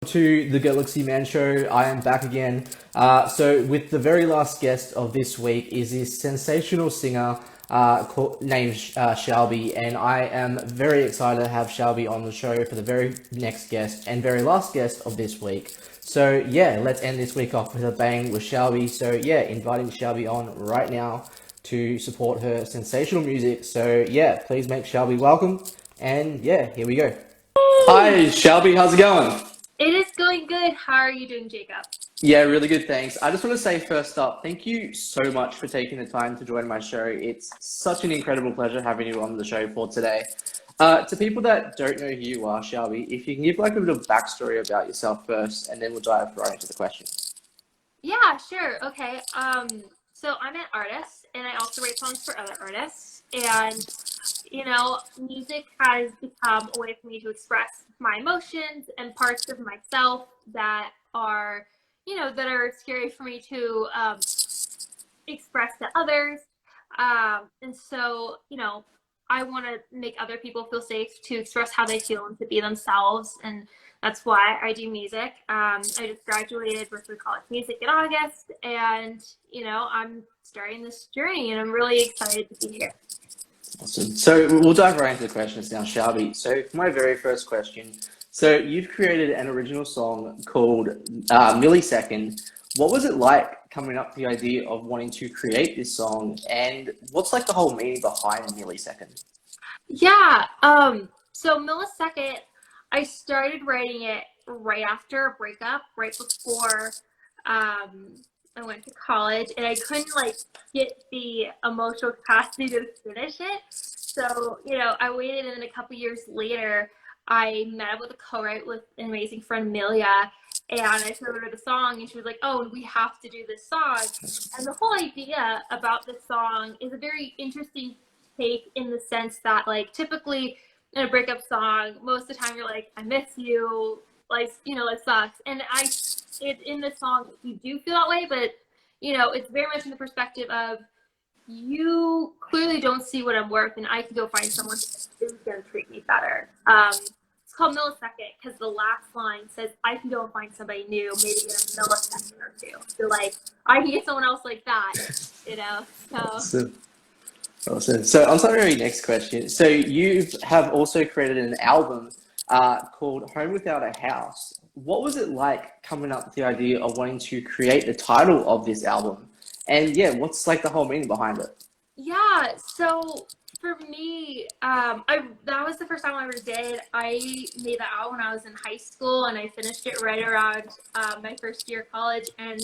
To the Galaxy Man Show. I am back again. So, with the very last guest of this week is this sensational singer named Shelby, and I am very excited to have Shelby on the show for the very next guest and very last guest of this week. So, yeah, let's end this week off with a bang with Shelby. So, yeah, inviting Shelby on right now to support her sensational music. So, yeah, please make Shelby welcome. And yeah, here we go. Hi, Shelby. How's it going? It is going good. How are you doing, Jacob? Yeah, really good, thanks. I just want to say first up, thank you so much for taking the time to join my show. It's such an incredible pleasure having you on the show for today. To people that don't know who you are, Shelby, if you can give like a bit of backstory about yourself first, and then we'll dive right into the question. Yeah, sure. Okay. So I'm an artist and I also write songs for other artists. And, music has become a way for me to express my emotions and parts of myself that are, that are scary for me to express to others. And so, I want to make other people feel safe to express how they feel and to be themselves. And that's why I do music. I just graduated Berkeley College Music in August, and I'm starting this journey, and I'm really excited to be here. Awesome. So we'll dive right into the questions now, Shelby. So for my very first question, so you've created an original song called Millisecond. What was it like coming up with the idea of wanting to create this song, and what's like the whole meaning behind Millisecond? Yeah. So Millisecond, I started writing it right after a breakup, right before I went to college, and I couldn't like get the emotional capacity to finish it. So, I waited, and then a couple years later, I met up with a co-write with an amazing friend Amelia, and I showed her the song, and she was like, "Oh, we have to do this song." And the whole idea about this song is a very interesting take in the sense that, like, typically in a breakup song, most of the time you're like, "I miss you," like, it sucks. And in this song, you do feel that way, but it's very much in the perspective of you clearly don't see what I'm worth, and I can go find someone who's going to treat me better. It's called Millisecond because the last line says, I can go and find somebody new, maybe in a millisecond or two. So, like, I can get someone else like that, So, Awesome. Awesome. So on to our very next question. So you have also created an album called Home Without a House. What was it like coming up with the idea of wanting to create the title of this album? And yeah, what's like the whole meaning behind it? yeah. So, for me, that was the first time I ever did. I made that out when I was in high school, and I finished it right around my first year of college. And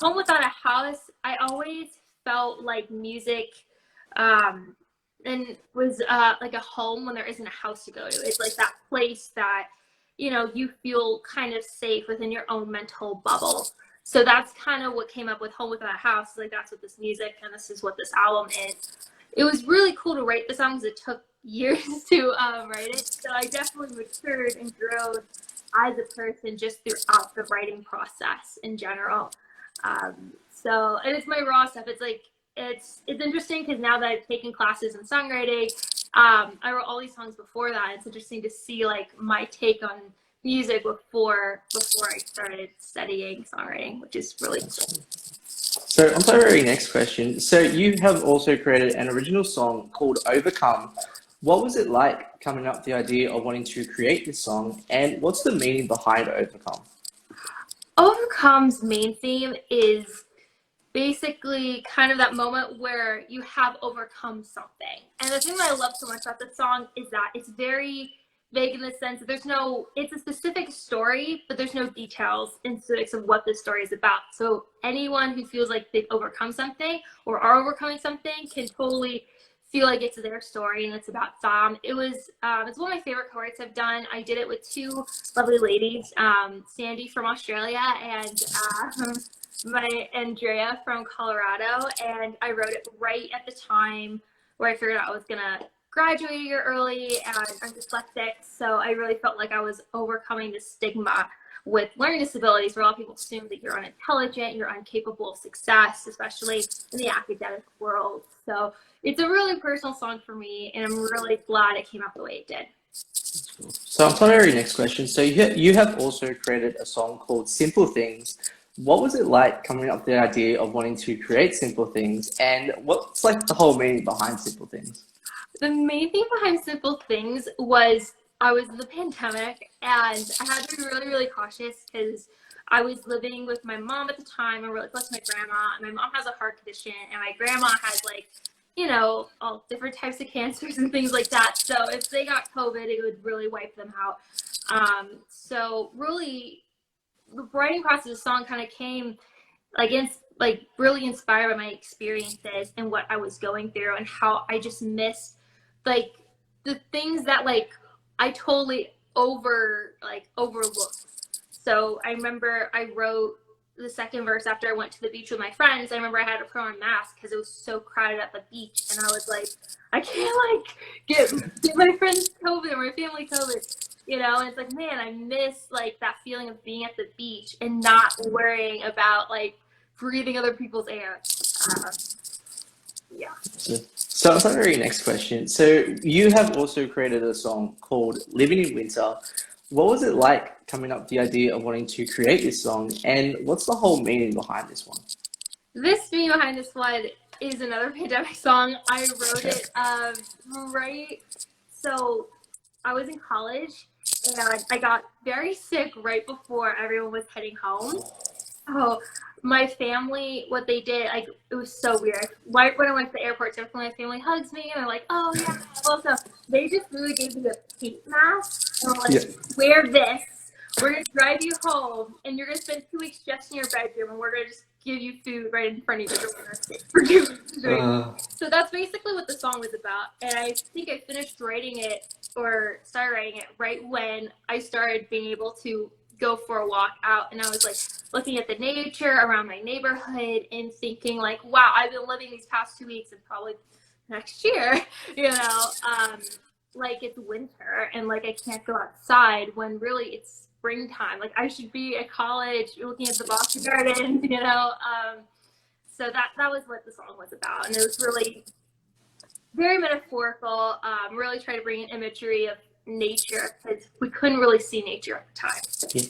Home Without a House, I always felt like music and was like a home when there isn't a house to go to. It's like that place that you feel kind of safe within your own mental bubble. So that's kind of what came up with Home Without a House. Like, that's what this music and this is what this album is. It was really cool to write the songs. It took years to write it, so I definitely matured and grew as a person just throughout the writing process in general. So, and it's my raw stuff. It's like it's interesting because now that I've taken classes in songwriting, I wrote all these songs before that. It's interesting to see like my take on music before I started studying songwriting, which is really cool. So on to our very next question. So you have also created an original song called Overcome. What was it like coming up with the idea of wanting to create this song, and what's the meaning behind Overcome? Overcome's main theme is basically kind of that moment where you have overcome something. And the thing that I love so much about this song is that it's very vague in the sense that it's a specific story, but there's no details and specifics of what this story is about. So anyone who feels like they've overcome something or are overcoming something can totally feel like it's their story and it's about them. It's one of my favorite co-writes I've done. I did it with two lovely ladies, Sandy from Australia and my Andrea from Colorado, and I wrote it right at the time where I figured out I was gonna graduate a year early, and I'm dyslexic, so I really felt like I was overcoming the stigma with learning disabilities, where a lot of people assume that you're unintelligent, you're incapable of success, especially in the academic world. So it's a really personal song for me, and I'm really glad it came out the way it did. So on to our very next question. So you have also created a song called Simple Things. What was it like coming up with the idea of wanting to create Simple Things, and what's like the whole meaning behind Simple Things? The main thing behind Simple Things was I was in the pandemic and I had to be really, really cautious because I was living with my mom at the time and really close to my grandma. And my mom has a heart condition and my grandma has like, all different types of cancers and things like that. So if they got COVID, it would really wipe them out. So really, the writing process of the song kind of came really inspired by my experiences and what I was going through and how I just missed like the things that I totally overlooked. So I remember I wrote the second verse after I went to the beach with my friends. I remember I had to put on a mask because it was so crowded at the beach, and I was like, I can't get my friends COVID or my family COVID. And it's like, man, I miss that feeling of being at the beach and not worrying about breathing other people's air. Uh, yeah. So on to our very next question. So you have also created a song called Living in Winter. What was it like coming up with the idea of wanting to create this song, and what's the whole meaning behind this one? This meaning behind this one is another pandemic song. I wrote it right. So I was in college and I got very sick right before everyone was heading home. Oh, my family, what they did, it was so weird. Right when I went to the airport, typically my family hugs me and they're like, oh yeah, well, so they just really gave me a pink mask. And were like, Yeah. wear this. We're going to drive you home and you're going to spend 2 weeks just in your bedroom and we're going to just give you food right in front of you for 2 weeks straight. So that's basically what the song was about. And I think I finished writing it or started writing it right when I started being able to go for a walk out, and I was looking at the nature around my neighborhood and thinking wow, I've been living these past 2 weeks and probably next year, it's winter and I can't go outside when really it's springtime. I should be at college looking at the Boston Garden, so that was what the song was about, and it was really very metaphorical. Really try to bring in imagery of nature because we couldn't really see nature at the time. Yeah.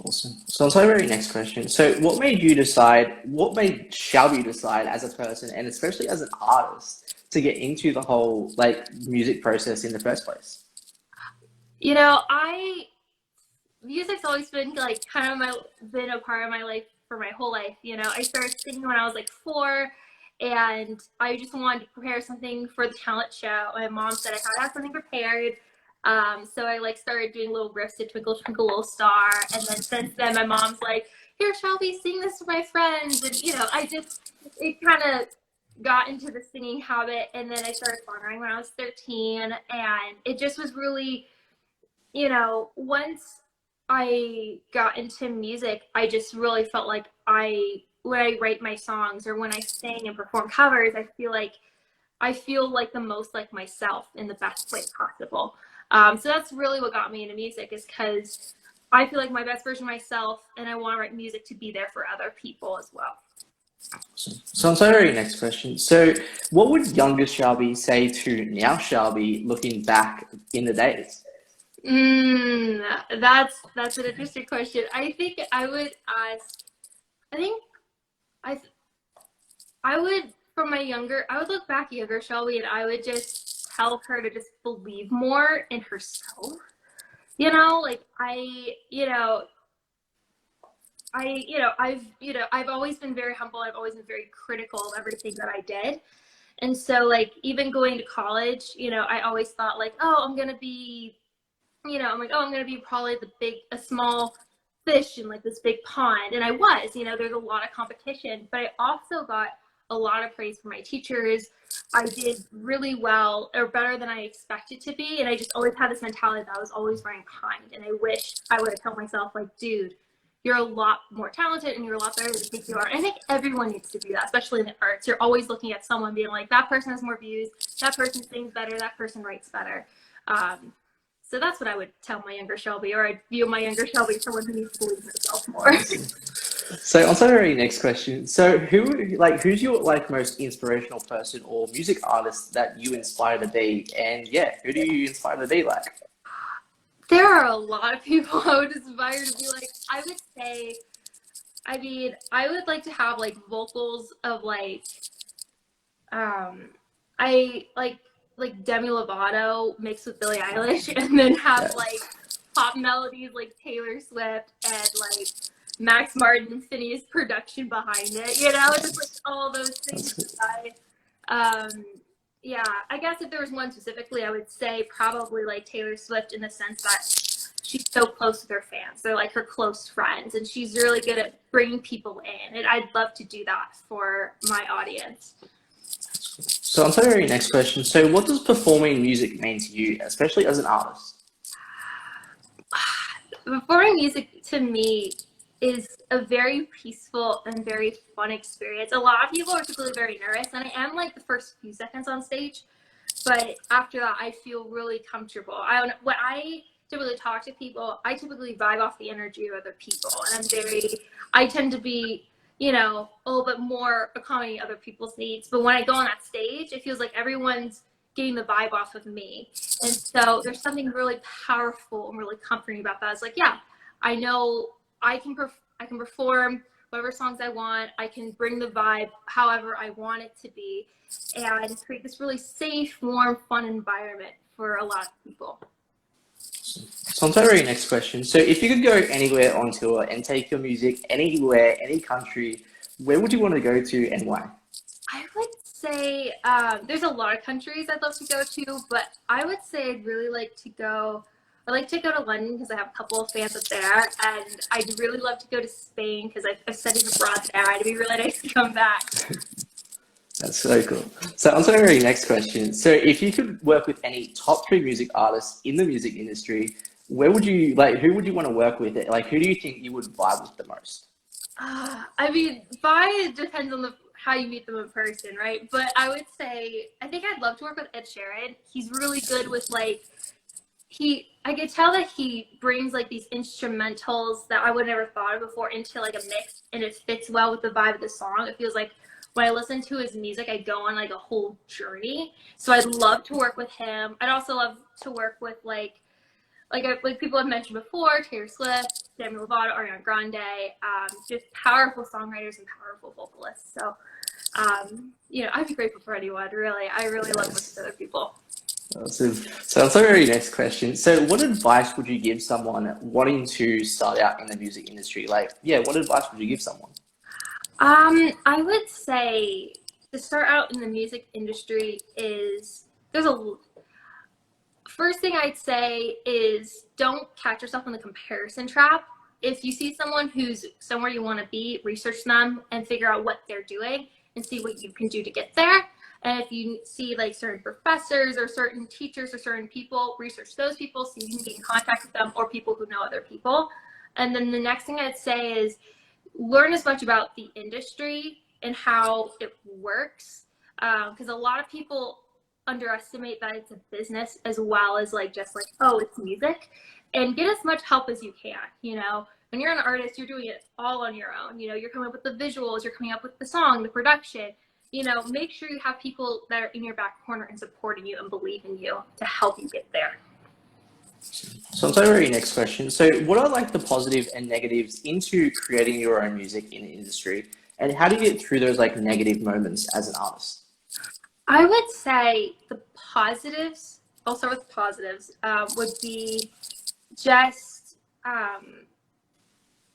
Awesome. So on to our very next question. So what made Shelby decide as a person and especially as an artist to get into the whole music process in the first place? Music's always been been a part of my life for my whole life. I started singing when I was 4, and I just wanted to prepare something for the talent show. My mom said I had to have something prepared. So I started doing little riffs to Twinkle Twinkle Little Star, and then since then my mom's like, here Shelby, sing this to my friends, and it kind of got into the singing habit, and then I started songwriting when I was 13, and it just was really, once I got into music, I just really felt like when I write my songs or when I sing and perform covers, I feel like the most like myself in the best way possible. So that's really what got me into music, is because I feel like my best version of myself, and I want to write music to be there for other people as well. So on to our very next question. So what would younger Shelby say to now Shelby looking back in the days? That's an interesting question. I think I would ask. I think I would I would look back at younger Shelby, and I would just tell her to just believe more in herself. I've always been very humble. I've always been very critical of everything that I did. And so even going to college, I always thought oh, I'm going to be, I'm going to be probably a small fish in this big pond. And I was, there's a lot of competition, but I also got a lot of praise from my teachers. I did really well, or better than I expected to be. And I just always had this mentality that I was always running behind. And I wish I would have told myself dude, you're a lot more talented and you're a lot better than you think you are. And I think everyone needs to do that, especially in the arts. You're always looking at someone being that person has more views, that person sings better, that person writes better. So that's what I would tell my younger Shelby, or I'd view my younger Shelby as someone who needs to believe in herself more. So on to our very next question. So who's your most inspirational person or music artist that you inspire to be? And yeah, who do you inspire to be like? There are a lot of people I would aspire to be like. I would say, I mean, I would like to have like vocals of like, I like Demi Lovato mixed with Billie Eilish, and then have Yeah, like pop melodies like Taylor Swift and like Max Martin and Phineas production behind it. You know, just like all those things. that's good. Yeah, I guess if there was one specifically, I would say probably like Taylor Swift in the sense that she's so close with her fans. They're like her close friends, and she's really good at bringing people in. And I'd love to do that for my audience. So on to our next question. So what does performing music mean to you, especially as an artist? Performing music to me is a very peaceful and very fun experience. A lot of people are typically very nervous, and I am like the first few seconds on stage, but after that, I feel really comfortable. When I typically talk to people, I typically vibe off the energy of other people, and I tend to be, you know, a little bit more accommodating other people's needs. But when I go on that stage, it feels like everyone's getting the vibe off of me. And so there's something really powerful and really comforting about that. It's like, yeah, I know I can perform whatever songs I want. I can bring the vibe however I want it to be, and create this really safe, warm, fun environment for a lot of people. So on to our next question. So if you could go anywhere on tour and take your music anywhere, any country, where would you want to go to and why? I would say there's a lot of countries I'd love to go to, but I would say I'd really like to go. I like to go to London because I have a couple of fans up there, and I'd really love to go to Spain because I've studied abroad there. It'd be really nice to come back. That's so cool. So on to our next question. So if you could work with any top three music artists in the music industry, where would you who would you want to work with? Like, who do you think you would vibe with the most? I mean, vibe depends on how you meet them in person, right? But I would say I think I'd love to work with Ed Sheeran. He's really good with like I could tell that he brings like these instrumentals that I would have never thought of before into like a mix, and it fits well with the vibe of the song. It feels like when I listen to his music, I go on like a whole journey. So I'd love to work with him. I'd also love to work with like people I've mentioned before, Taylor Swift, Demi Lovato, Ariana Grande, just powerful songwriters and powerful vocalists. So, you know, I'd be grateful for anyone, really. I really love working with other people. Awesome. So on to our next question. So what advice would you give someone wanting to start out in the music industry? Like, yeah, what advice would you give someone? I would say to start out in the music industry first thing I'd say is don't catch yourself in the comparison trap. If you see someone who's somewhere you want to be, research them and figure out what they're doing and see what you can do to get there. And if you see like certain professors or certain teachers or certain people, research those people so you can get in contact with them or people who know other people. And then the next thing I'd say is learn as much about the industry and how it works. Because a lot of people underestimate that it's a business as well as like just like, oh, it's music. And get as much help as you can, you know. When you're an artist, you're doing it all on your own. You know, you're coming up with the visuals, you're coming up with the song, the production. You know, make sure you have people that are in your back corner and supporting you and believe in you to help you get there. So on to our next question. So what are like the positive and negatives into creating your own music in the industry? And how do you get through those like negative moments as an artist? I would say the positives, I'll start with positives, would be just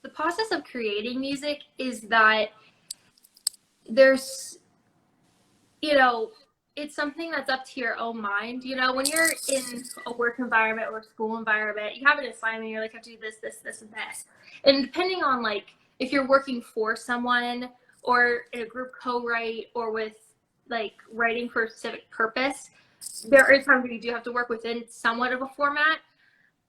the process of creating music is that there's, you know, it's something that's up to your own mind. You know, when you're in a work environment or a school environment, you have an assignment, you're like, I have to do this, this, this, and this. And depending on like, if you're working for someone or in a group co-write or with like writing for a specific purpose, there are times where you do have to work within somewhat of a format,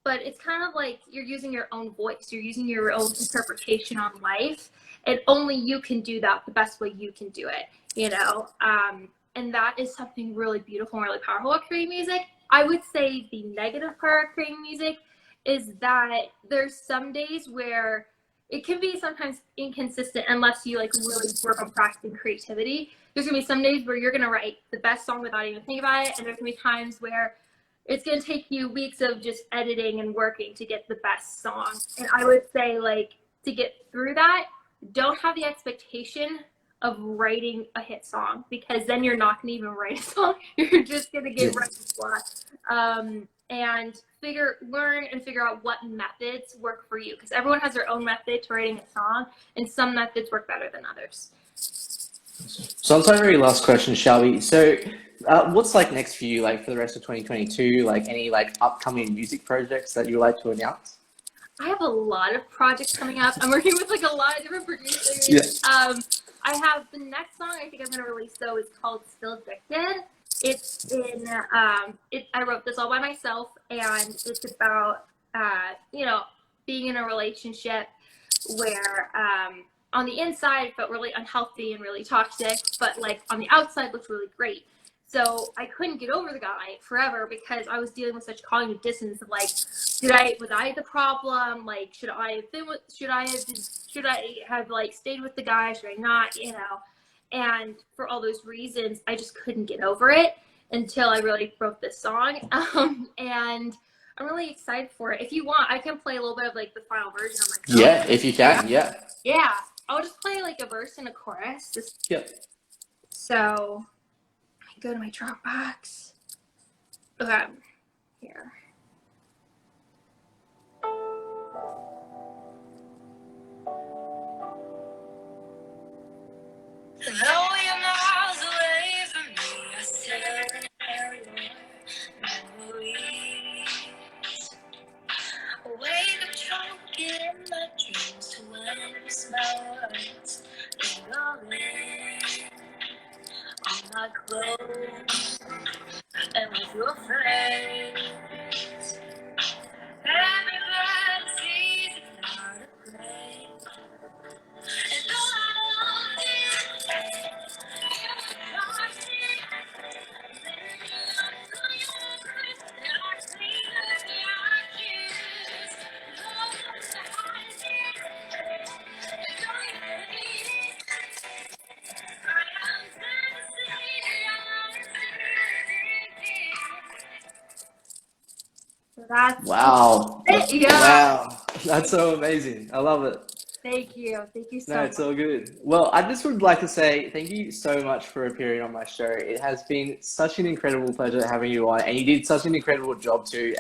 but it's kind of like you're using your own voice, you're using your own interpretation on life, and only you can do that the best way you can do it, you know. And that is something really beautiful and really powerful about creating music. I would say the negative part of creating music is that there's some days where it can be sometimes inconsistent unless you like really work on practicing creativity. There's gonna be some days where you're gonna write the best song without even thinking about it, and there's gonna be times where it's going to take you weeks of just editing and working to get the best song. And I would say, like, to get through that, don't have the expectation of writing a hit song, because then you're not going to even write a song. You're just going to get right to and learn and figure out what methods work for you, because everyone has their own method to writing a song, and some methods work better than others. So on to my very last question, Shelby. So what's like next for you, like for the rest of 2022? Like any like upcoming music projects that you would like to announce? I have a lot of projects coming up. I'm working with like a lot of different producers. Yeah. I have the next song I think I'm gonna release though is called "Still Addicted." It's in I wrote this all by myself, and it's about being in a relationship where on the inside it felt really unhealthy and really toxic, but like on the outside looked really great. So I couldn't get over the guy forever because I was dealing with such cognitive dissonance of like, was I the problem? Like, should I have like stayed with the guy? Should I not? And for all those reasons, I just couldn't get over it until I really wrote this song. And I'm really excited for it. If you want, I can play a little bit of like the final version on my phone. Yeah, if you can, yeah. Yeah, I'll just play like a verse and a chorus. Yep. So go to my Dropbox. Okay, here. Though you're miles away from me, I still have your memories. I wake up drunk in my dreams to witness my words. You're in on my clothes and with your friends. Everybody sees it's not a place. And though I love you, you're not here. That's Wow. yeah. Wow. That's so amazing. I love it. Thank you. Thank you so No, much. it's all good. Well, I just would like to say thank you so much for appearing on my show. It has been such an incredible pleasure having you on, and you did such an incredible job too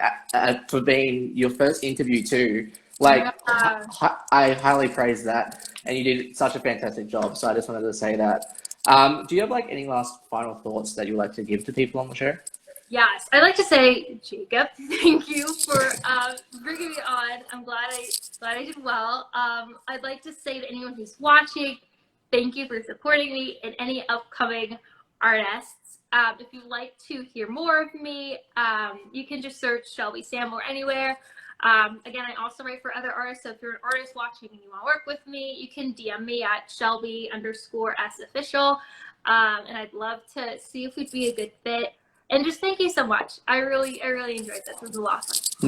for being your first interview too. Like, I highly praise that, and you did such a fantastic job. So I just wanted to say that. Do you have like any last final thoughts that you'd like to give to people on the show? Yes, I'd like to say, Jacob, thank you for bringing me on. I'm glad I did well. I'd like to say to anyone who's watching, thank you for supporting me and any upcoming artists. If you'd like to hear more of me, you can just search Shelby Sanborn anywhere. Again, I also write for other artists, so if you're an artist watching and you want to work with me, you can DM me at Shelby_S official, and I'd love to see if we'd be a good fit. And just thank you so much. I really enjoyed this. It was a lot of fun.